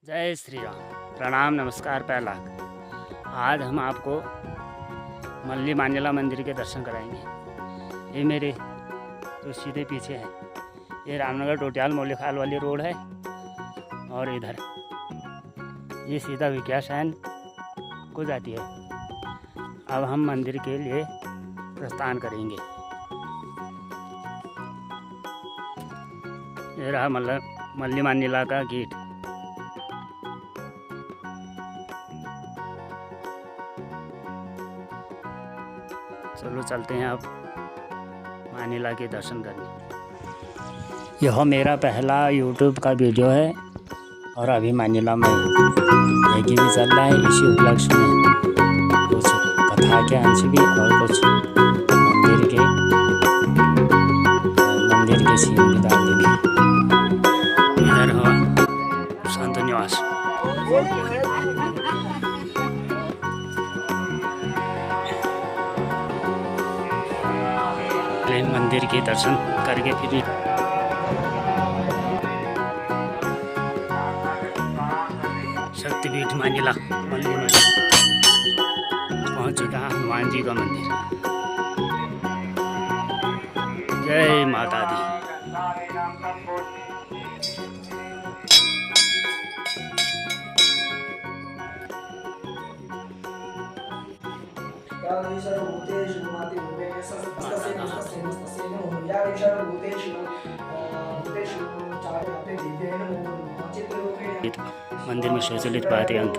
जय श्री राम। प्रणाम, नमस्कार, पहला। आज हम आपको मल्ली मांजला मंदिर के दर्शन कराएंगे। ये मेरे तो सीधे पीछे है, ये रामनगर टोटियाल मौलिखाल वाली रोड है। और इधर ये सीधा विज्ञान को जाती है। अब हम मंदिर के लिए प्रस्थान करेंगे। ये रहा मल्ली मांजला का गेट। चलो चलते हैं अब मांजला के दर्शन करने। यह मेरा पहला YouTube का वीडियो है और अभी मांजला में यज्ञ भी चल रहा है। इसी उपलक्ष्य में कुछ कथा के अंश भी और कुछ मंदिर के सीन भी डाल देंगे। इधर हुआ संत निवास। मंदिर के दर्शन करके फिर शक्तिपीठ मांजला मल्ली में पहुंच चुका हनुमान जी का मंदिर। जय माता दी। मंदिर में सुचलित पाते अंत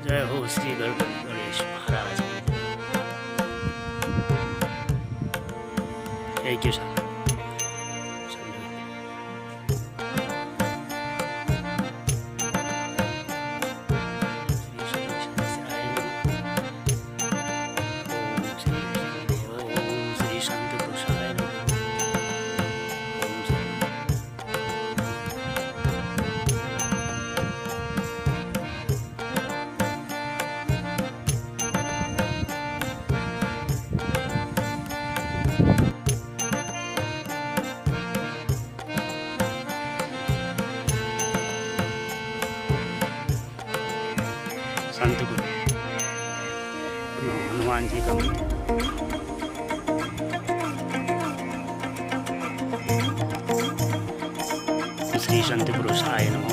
जय हो श्री गणेश महाराज एक ही साथ। संत गुरु हनुमान जी का श्री संत पुरुषाय नमो।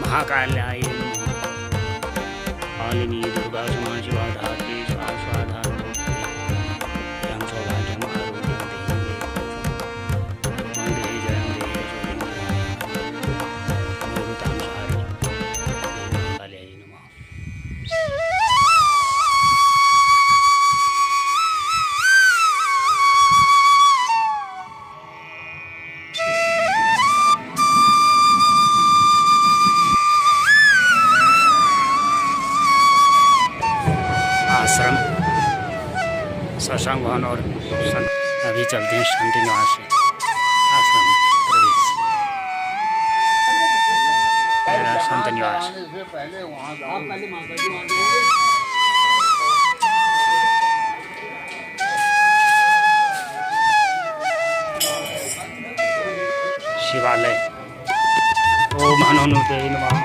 महाकाल्याय कालिनी दुर्गा समा शिवा धात्री स्वाधा आश्रम शशांक भवन और अभी चलते हैं शांति निवास से आश्रम प्रवेश। मेरा संत निवास। शिवालय। ओम हनुमते नमः।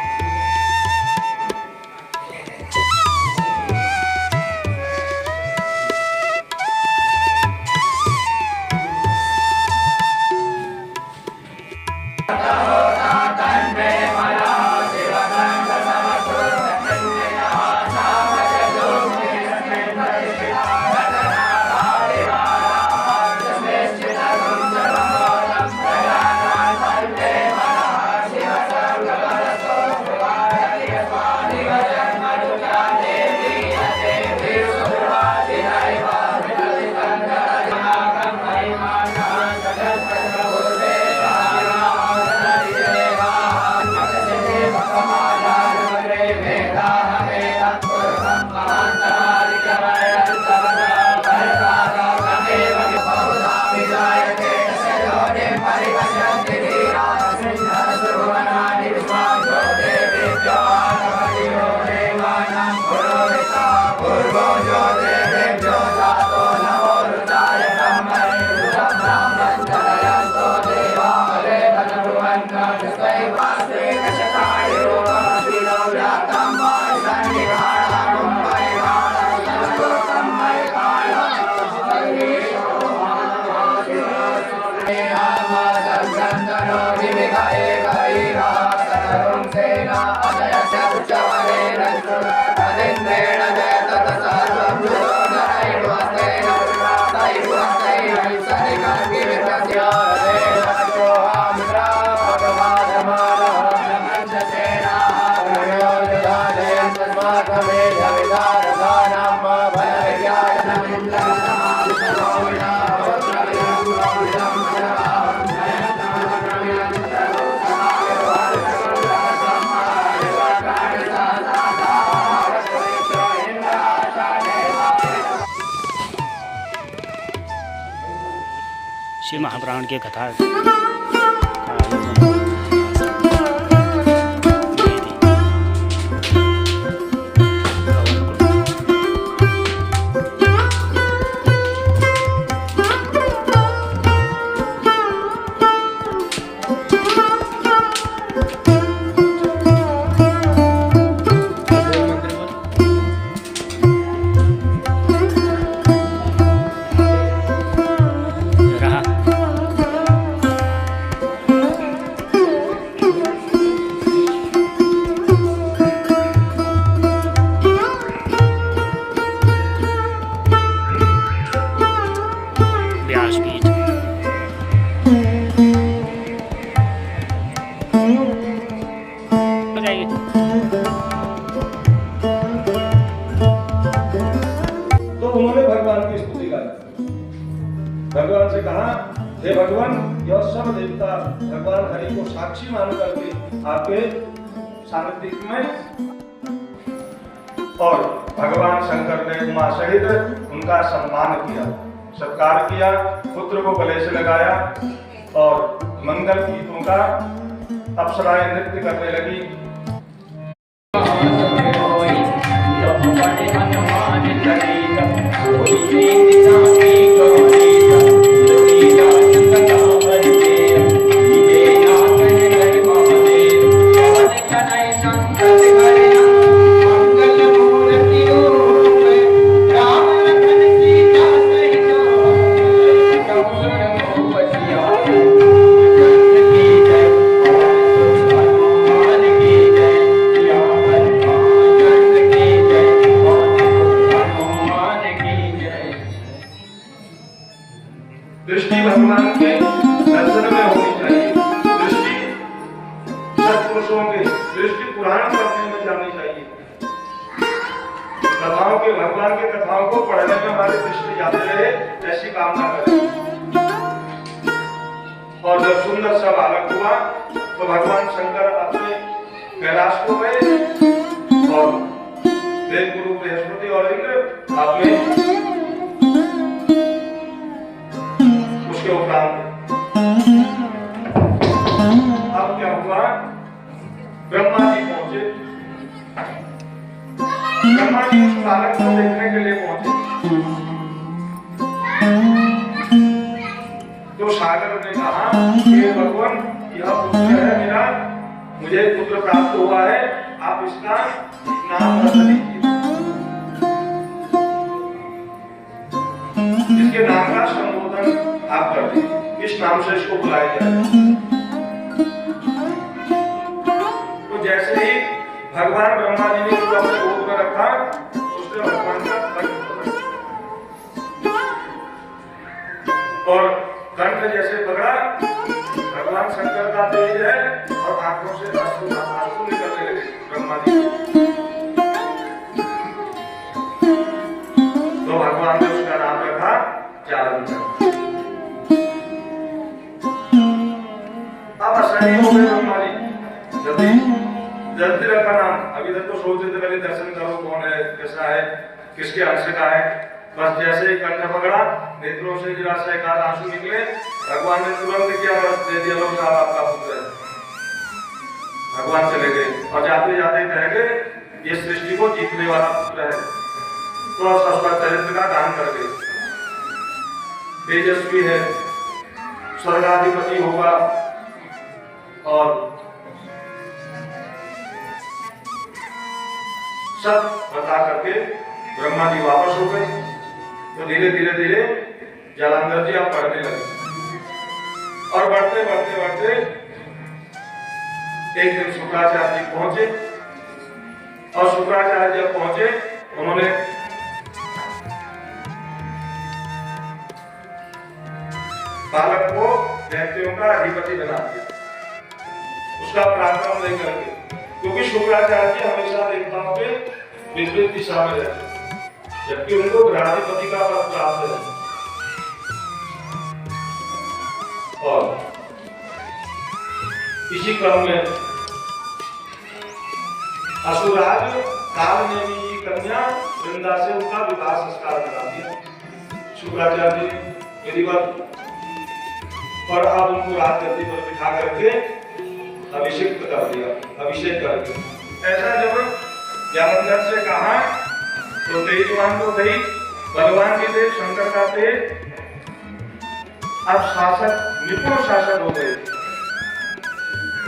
शिव महापुराण की कथा तो उन्होंने भगवान की स्तुति गाई। भगवान से कहा, हे भगवान, यह सब देवता भगवान हरि को साक्षी मान करके आपके सानिध्य में, और भगवान शंकर ने उमा सहित उनका सम्मान किया, सत्कार किया, पुत्र को गले से लगाया और मंगल गीतों का अप्सराएं नृत्य करने लगी। दृष्टि भगवान के दर्शन में होनी चाहिए। दृष्टि सत्पुरुषों के दृष्टि पुराण पढ़ने में जानी चाहिए। कथाओं के, भगवान के कथाओं को पढ़ने में हमारी दृष्टि जाती रहे, ऐसी कामना करें। और जब सुंदर सा बालक हुआ तो भगवान शंकर अपने कैलाश को गए और देवगुरु बृहस्पति और इंद्र अपने उसके उपरांत। अब क्या हुआ, ब्रह्मा जी पहुंचे। ब्रह्मा जी उस बालक को देखने के लिए पहुंचे तो सागर ने कहा, हे भगवान, यह पुत्र है मेरा, मुझे पुत्र प्राप्त हुआ है, आप इसका नाम रख लीजिए। इसके नाम का संबोधन आप कर दीजिए, इस नाम से इसको बुलाया जाए। तो जैसे ही भगवान ब्रह्मा जी ने उसको अपने गोद में रखा, उसने भगवान का कंठ पकड़ा और कंठ जैसे पकड़ा, भगवान शंकर का तेज है और आंखों से आंसू निकलने लगे ब्रह्मा जी। तो भगवान ने उसका नाम रखा जालंधर। अब आश्चर्य हो गए ब्रह्मा जी, जल्दी रखा नाम। अभी तक तो सोचते थे पहले दर्शन करो, कौन है, कैसा है, किसके अंश का है। बस जैसे ही कंठ पकड़ा, नेत्रों से जरा सा एक आंसू निकले, भगवान ने तुरंत क्या बस दे दिया, लो साहब आपका पुत्र है। भगवान चले गए और जाते जाते कह गए, ये सृष्टि को जीतने वाला पुत्र है। तो उसका चरित्र का दान कर गए, तेजस्वी है, स्वर्गाधिपति होगा। और सब बता करके ब्रह्मा जी वापस हो गए। तो धीरे धीरे धीरे जालंधर जी आप पढ़ने लगे और बढ़ते बढ़ते बढ़ते एक दिन शुक्राचार्य जी पहुंचे और शुक्राचार्य जब पहुंचे उन्होंने बालक को दैत्यों का अधिपति बना दिया, उसका पराक्रम नहीं करके, क्योंकि शुक्राचार्य जी हमेशा देवताओं के विपरीत दिशा में रहते, जबकि उनको ग्रहाधिपति का पद प्राप्त है। और इसी क्रम में असुराज काल ने भी कन्या वृंदा से उनका विवाह संस्कार करा दिया शुक्राचार्य जी ने विधिवत, और अब उनको रात गद्दी पर बिठा करके अभिषेक कर दिया, अभिषेक कर दिया। ऐसा जब यामंदर से कहा तो तेजवान तो गई, बलवान भी थे, शंकर का थे, अब शासक निपुण शासक हो गए,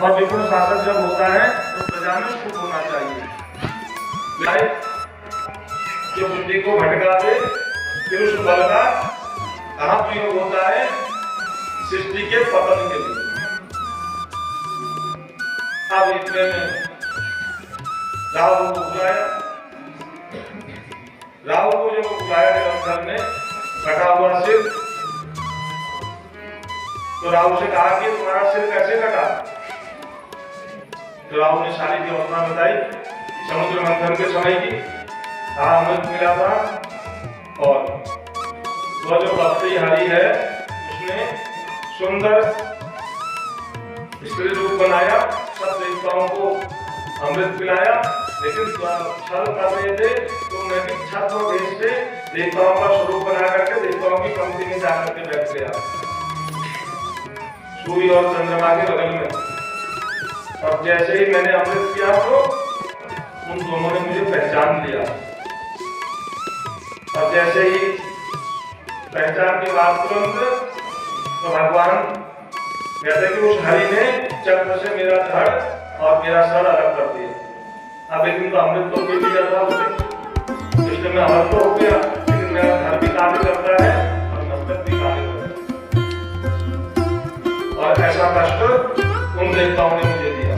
और निपुण शासक जब होता है तो प्रजा में सुख होना चाहिए, जो बुद्धि को भटका दे, फिर उस बल का कहाँ प्रयोग होता है, सृष्टि के पतन के लिए। अब इतने में राहु को बुलाया, राहु को जब बुलाया जलंधर में कटा हुआ सिर, तो राहु से कहा कि तुम्हारा सिर कैसे कटा, तो राहु ने सारी व्यवस्था बताई समुद्र मंथन के समय की, कहा अमृत मिला था, और वह जो बस्ती हरी है उसने सुंदर स्त्री रूप बनाया, सब देवताओं को अमृत पिलाया, लेकिन छल कर रहे थे तो नैतिक छत्र भेज से देवताओं का स्वरूप बना करके देवताओं की पंक्ति में जाकर के बैठ गया सूर्य और चंद्रमा के बगल में। और जैसे ही मैंने अमृत किया तो उन दोनों ने मुझे पहचान लिया, और जैसे ही पहचान के बाद तुरंत तो भगवान कहते कि उस हरि ने चक्र से मेरा धड़ और मेरा सर अलग कर दिया। अब लेकिन तो अमृत तो पी लिया था उसने, इसलिए मैं अमृत तो हो गया, लेकिन मेरा धड़ भी कार्य करता है और मस्तक भी कार्य करता है, और ऐसा कष्ट उन देवताओं ने मुझे दिया।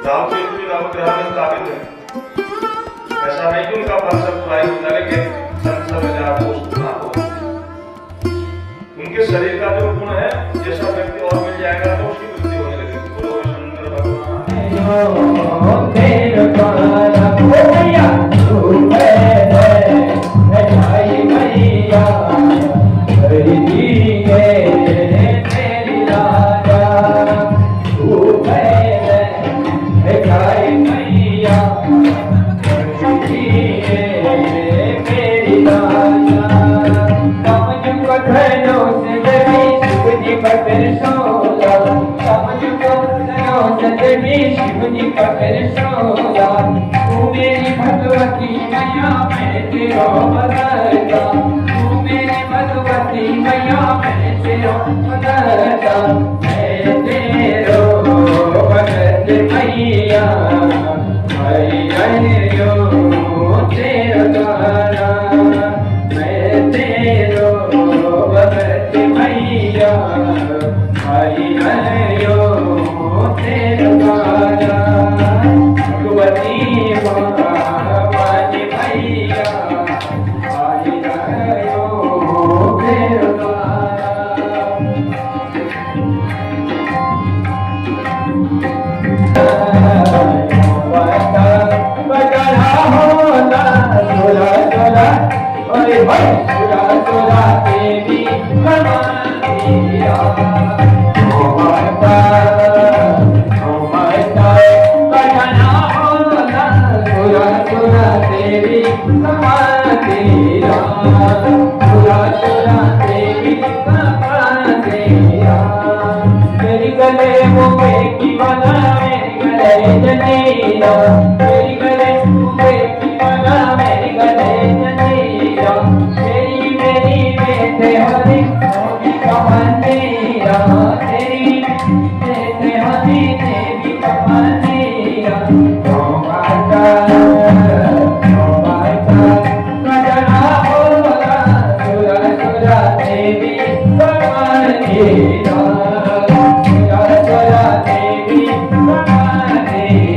राहु केतु भी नवग्रह में स्थापित है, ऐसा नहीं कि उनका फल सब बुराई होता, लेकिन संसार में आपको सुना हो, उनके शरीर का जो गुण है, जैसा व्यक्ति और मिल जाएगा तो उसकी वृद्धि होने लगेगी। बोलो शंकर भगवान।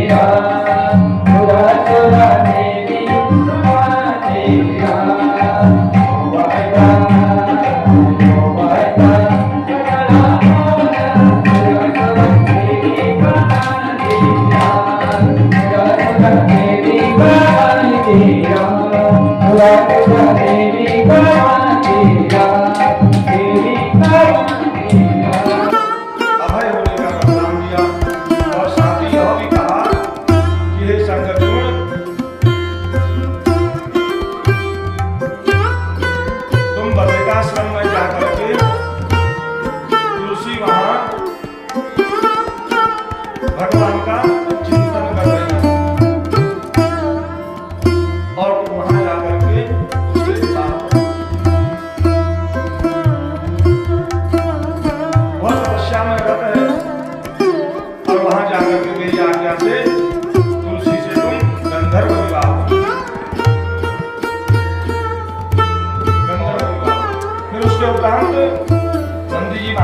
Yeah.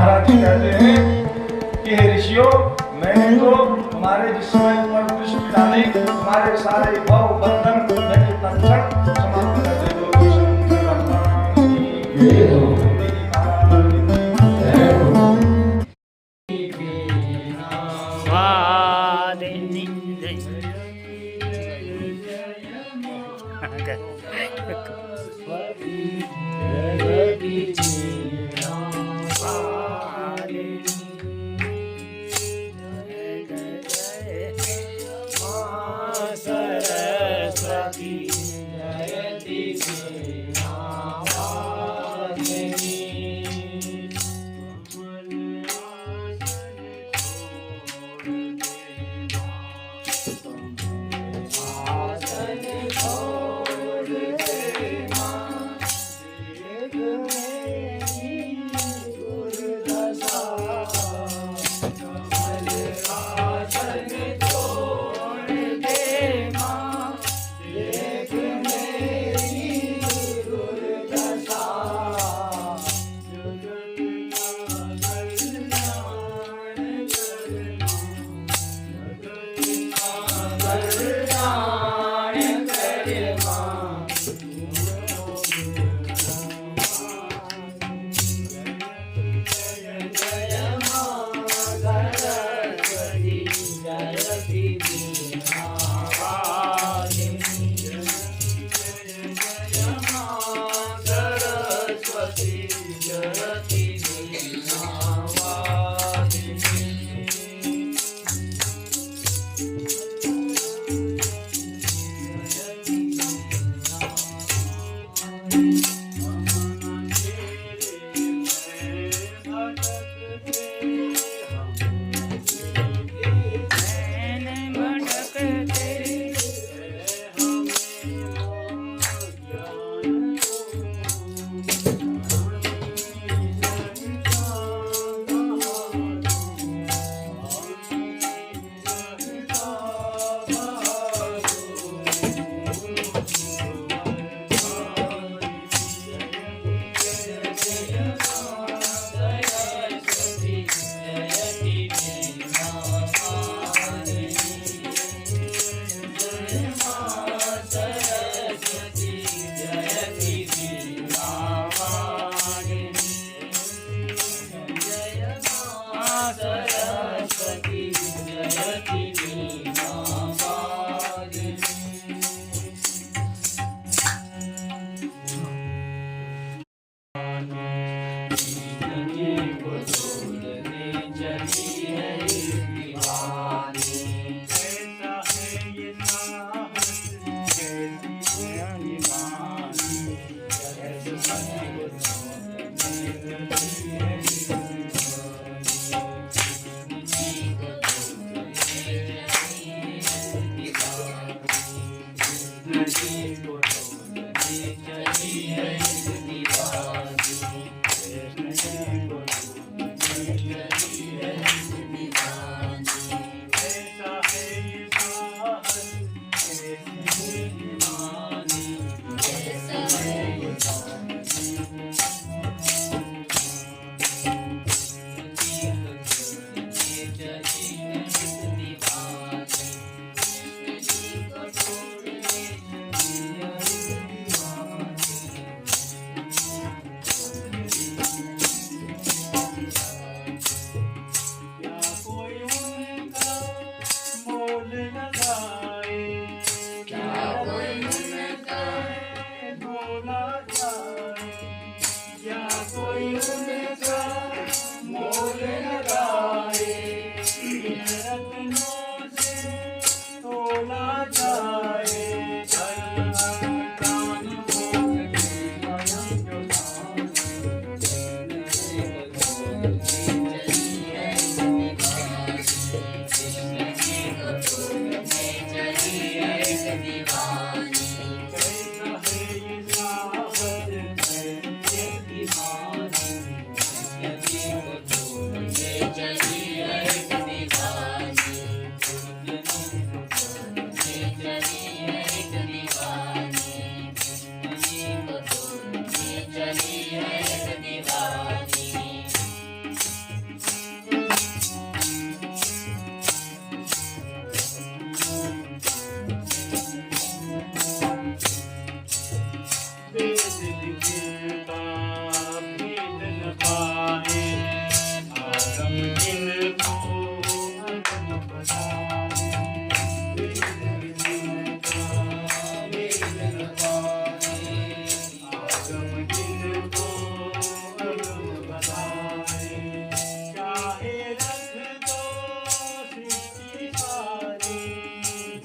महाराज जी कहते हैं कि हे ऋषियों, मैंने तो तुम्हारे जिसमें ऊपर दृष्टि डाली, तुम्हारे सारे भव बंधन मैंने तत्क्षण समाप्त कर दे दो।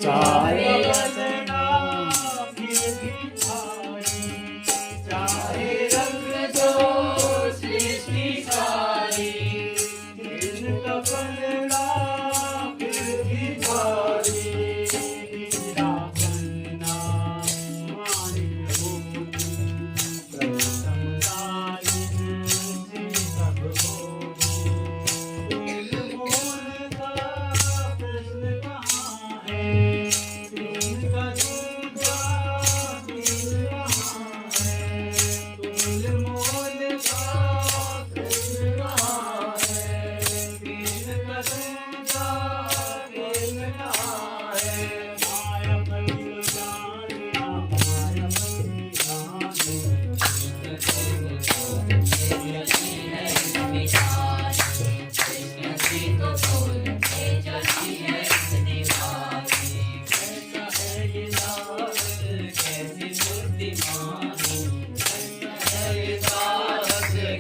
चाहे रचना फिर भी भारी, चाहे रंग दो सृष्टि सारी, इनका पलड़ा फिर भी भारी, तेरा पन्ना मानिक हो समताई से सब बोलो, दिल मोल का प्रश्न कहाँ है, प्रेम का दूजा दिल कहाँ है, दिल मोल का प्रश्न कहाँ है, प्रेम का दूजा दिल कहाँ है, माया पति जानिया माया पति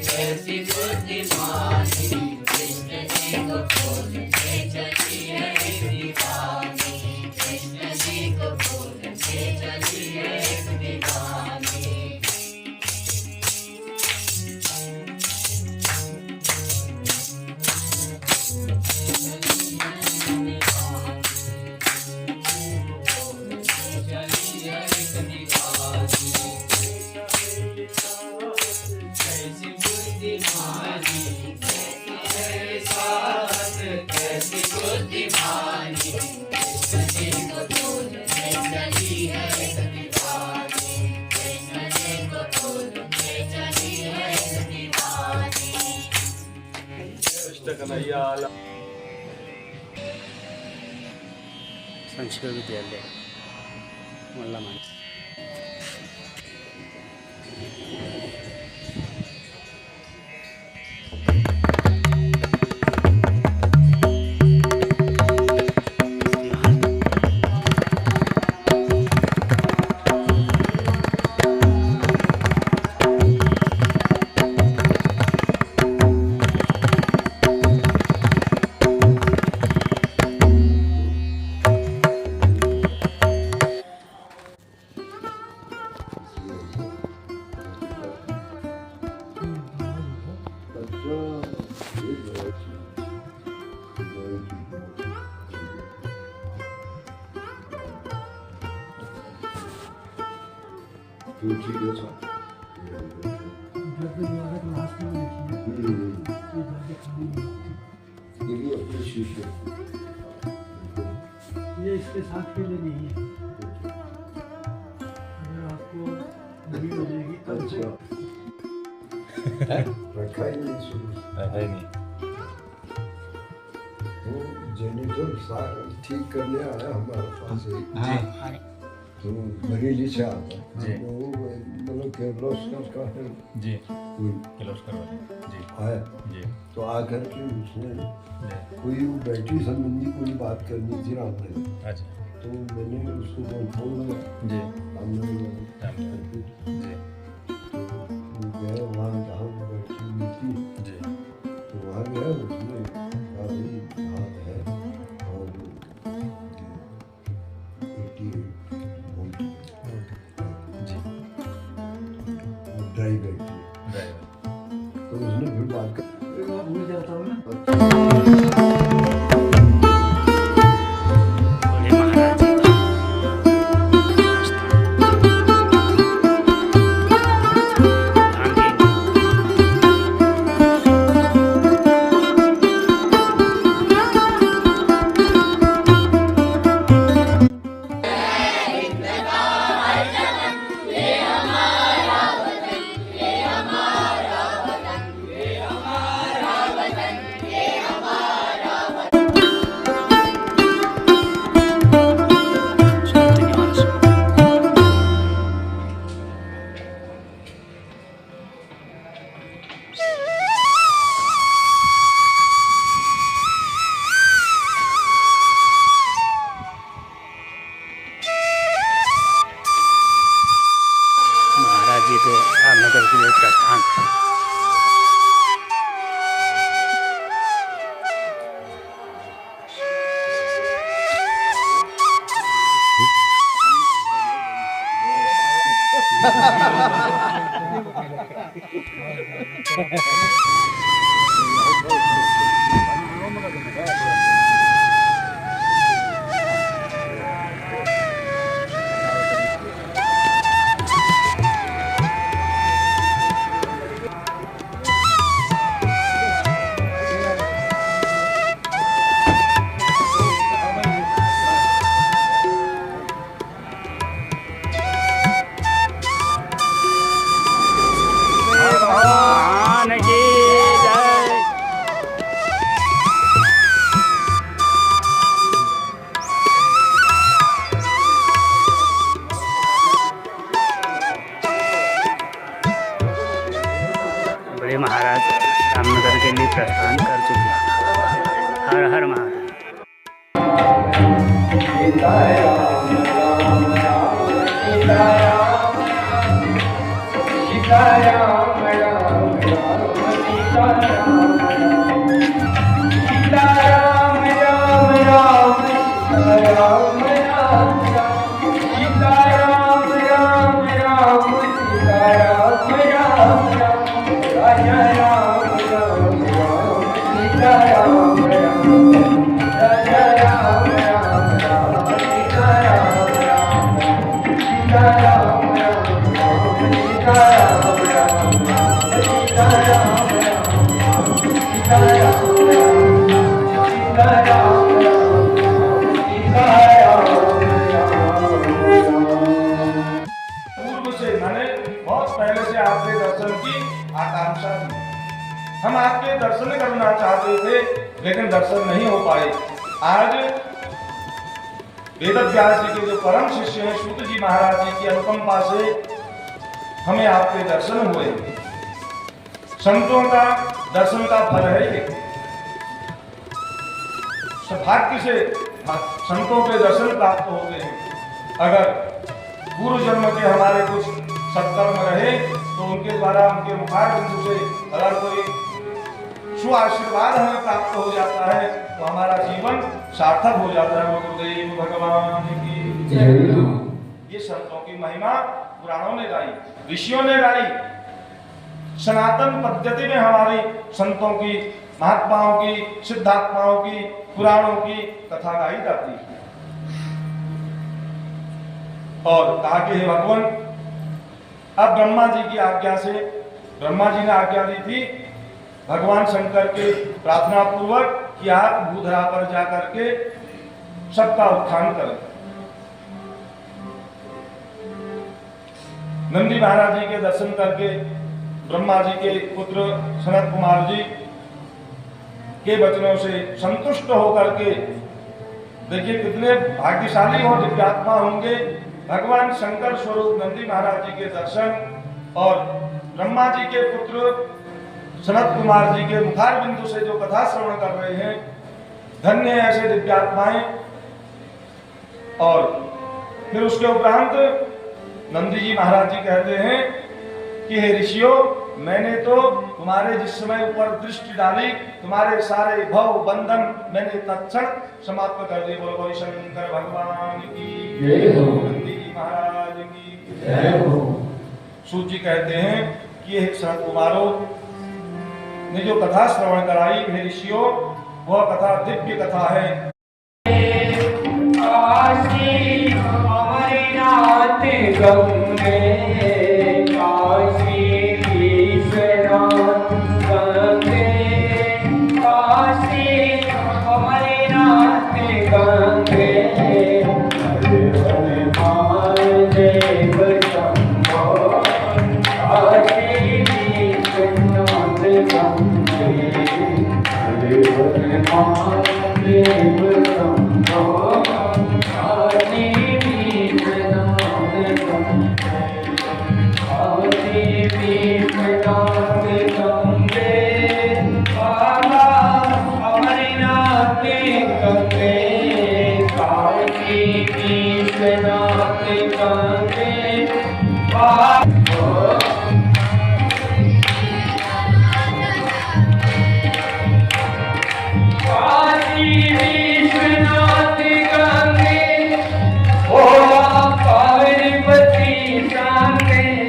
कैसी बुद्धिमानी, कृष्ण जी को बोलते चलिए दीवानी, कृष्ण जी को बोलते चलिए दीवानी। कैसी बुद्धिमानी, कैसी बुद्धिमानी, कृष्ण जी को बोलते चली है दीवानी, कृष्ण जी को बोलते चली है दीवानी। संस्कृत विद्यालय मल्ला मान। ये इसके साथ के लिए नहीं है, अगर आपको नहीं मिलेगी तब से रखा ही नहीं शुरू है नहीं। वो जेनिटल ठीक करने आया हमारे पास एक, तो बरेली से आता जी। वो मतलब किर्लोस्कर का है जी कोई किर्लोस्कर वाले जी आया, जी तो आकर के उसने जी कोई वो बैटरी संबंधी कोई बात करनी थी राम ने, अच्छा तो मैंने उसको फोन लगा जी सामने जी वो गया वहाँ जहाँ वो बैटरी मिलती जी तो वहाँ गया, उसने कहा भाई यहाँ है और 88 वोल्ट जी ड्राई बैटरी, ड्राइवर तो उसने फिर बात कर एक बार भूल जाता हूँ ना। बोले महाराज जी का आस्थान। जी को नगर के लिए प्रस्थान। भगवान की जय। बड़े महाराज रामनगर के लिए प्रस्थान कर चुके हैं। हर हर महादेव। पूर्व से मैंने बहुत पहले से आपके दर्शन की आकांक्षा थी। हम आपके दर्शन करना चाहते थे लेकिन दर्शन नहीं हो पाए। आज वेदव्यास जी के जो परम शिष्य हैं सूत जी महाराज जी की अनुकंपा से हमें आपके दर्शन हुए। संतों का दर्शन का फल है ये। सौभाग्य से संतों के दर्शन प्राप्त होते हैं। अगर पूर्व जन्म के हमारे कुछ सत्कर्म रहे तो उनके द्वारा उनके मुखार बिंदु से अगर कोई शुभ आशीर्वाद हमें प्राप्त हो जाता है तो हमारा जीवन सार्थक हो जाता है। गुरुदेव भगवान की जय। ये संतों की महिमा पुराणों ने गाई, ऋषियों ने गाई। सनातन पद्धति में हमारी संतों की, महात्माओं की, सिद्धात्माओं की, पुराणों की कथा गाई जाती है। और कहा कि हे भगवान, अब ब्रह्मा जी की आज्ञा से, ब्रह्मा जी ने आज्ञा दी थी भगवान शंकर के प्रार्थना पूर्वक कि आप भूधरा पर जाकर के सबका उत्थान करें। नंदी महाराज जी के दर्शन करके ब्रह्मा जी के पुत्र सनत कुमार जी के वचनों से संतुष्ट होकर के, देखिए कितने भाग्यशाली और दिव्यात्मा होंगे, भगवान शंकर स्वरूप नंदी महाराज जी के दर्शन और ब्रह्मा जी के पुत्र सनत कुमार जी के मुखार बिंदु से जो कथा श्रवण कर रहे हैं, धन्य है ऐसे दिव्यात्माएं। और फिर उसके उपरांत नंदी जी महाराज जी कहते हैं कि हे ऋषियों, मैंने तो तुम्हारे जिस समय ऊपर दृष्टि डाली, तुम्हारे सारे भव बंधन मैंने तत्क्षण समाप्त कर दिए। बोलो शंकर भगवान की जय हो, नंदी जी महाराज की जय हो। सूत जी कहते हैं कि हे सनत कुमारों ने जो कथा श्रवण कराई, हे ऋषियों, वह कथा दिव्य कथा है। काशी अमरनाथ गंगे, काशी विश्वनाथ गंगे, काशी अमरनाथ गंगे, हरे हरे महादेव शंभो, काशी विश्वनाथ गंगे, हरे हरे महादेव शंभो, पार्वती शांति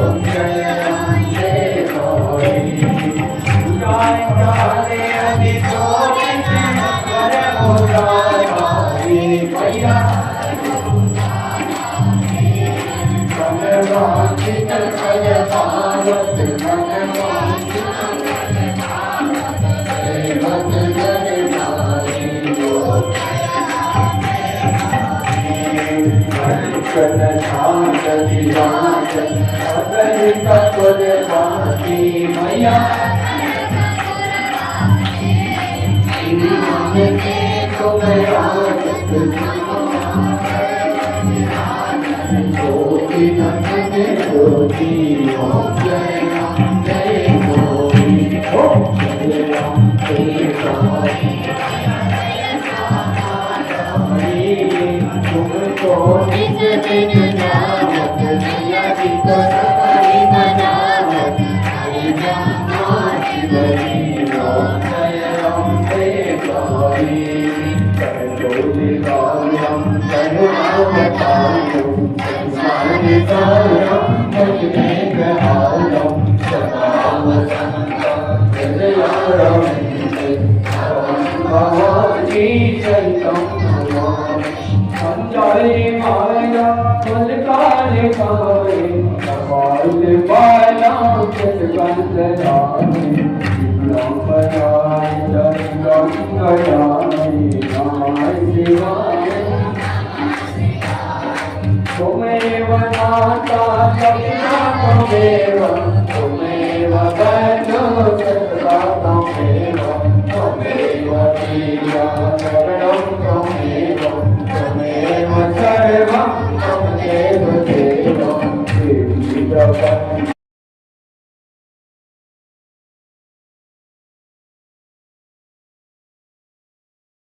Om Jai Ram Jai Ram कन छात दिवात अगल कपुर बाती मैया ज्योति ज्योति ओम जय राम जय गोरी ओम जय राम जय गोरी तुमको निज निज नामक मैया जी को सफाई बनावत हरि ब्रह्मा शिवरी ओम जय राम जय गोरी करुणावतारम करुणावतारम करुणावतारम करुणावतारम सदा वसंतम हृदयारविंदे भगवती चैतम संजय माया मलकाल काले कपाल बाला चंद्रगंध रानी ब्रह्मराय गंगाराय नाय शिवाय तुमेव नाथा सत्ता त्वमेव तुमेव बन्धु सत्ता त्वमेव त्वमेव प्रिया